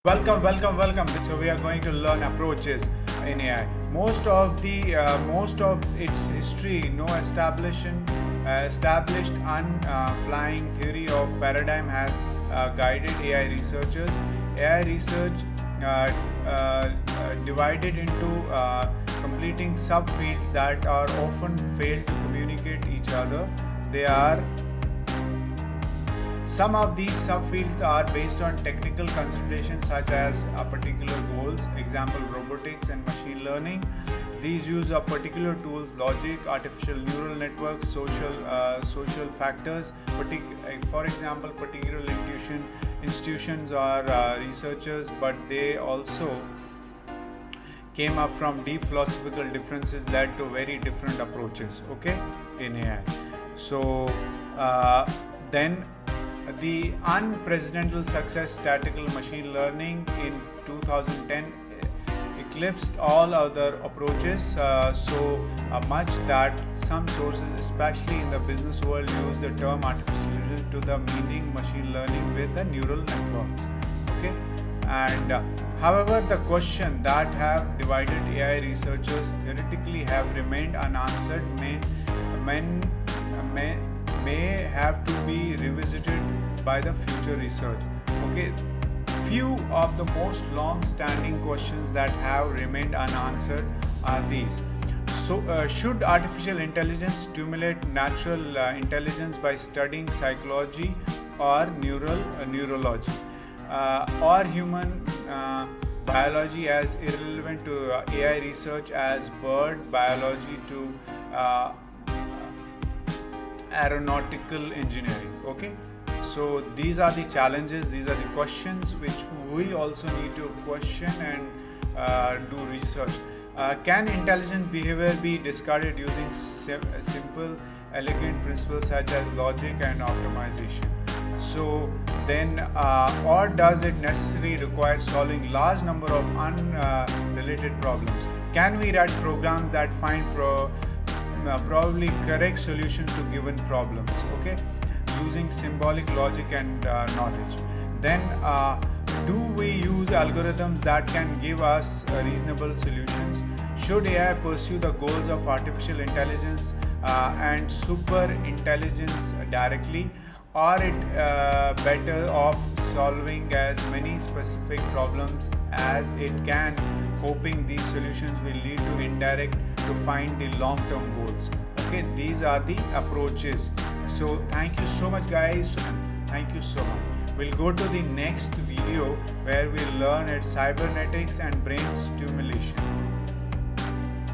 Welcome. So we are going to learn approaches in AI. Most of its history, no established unflying theory of paradigm has guided AI researchers. AI research uh, divided into completing subfields that are often fail to communicate each other. They are Some of these subfields are based on technical considerations such as a particular goals, example robotics and machine learning. These use of particular tools, logic, artificial neural networks, social factors. For example, particular institutions or researchers, but they also came up from deep philosophical differences led to very different approaches. Okay, in AI. So then the unprecedented success statistical machine learning in 2010 eclipsed all other approaches much that some sources, especially in the business world, use the term artificial intelligence to the meaning machine learning with the neural networks. Okay, and however, the question that have divided AI researchers theoretically have remained unanswered may have to be revisited by the future research. Okay, few of the most long-standing questions that have remained unanswered are these. Should artificial intelligence stimulate natural intelligence by studying psychology or neurology, or human biology as irrelevant to AI research as bird biology to aeronautical engineering? Okay, so these are the challenges, these are the questions which we also need to question and do research. Can intelligent behavior be discarded using simple elegant principles such as logic and optimization? So then or does it necessarily require solving large number of unrelated problems? Can we write programs that find probably correct solutions to given problems? Okay, using symbolic logic and knowledge. Then do we use algorithms that can give us reasonable solutions? Should AI pursue the goals of artificial intelligence and super intelligence directly, or it better off solving as many specific problems as it can, hoping these solutions will lead to indirect to find the long-term goals? Okay, these are the approaches. So thank you so much, guys. Thank you so much. We'll go to the next video where we'll learn at cybernetics and brain stimulation.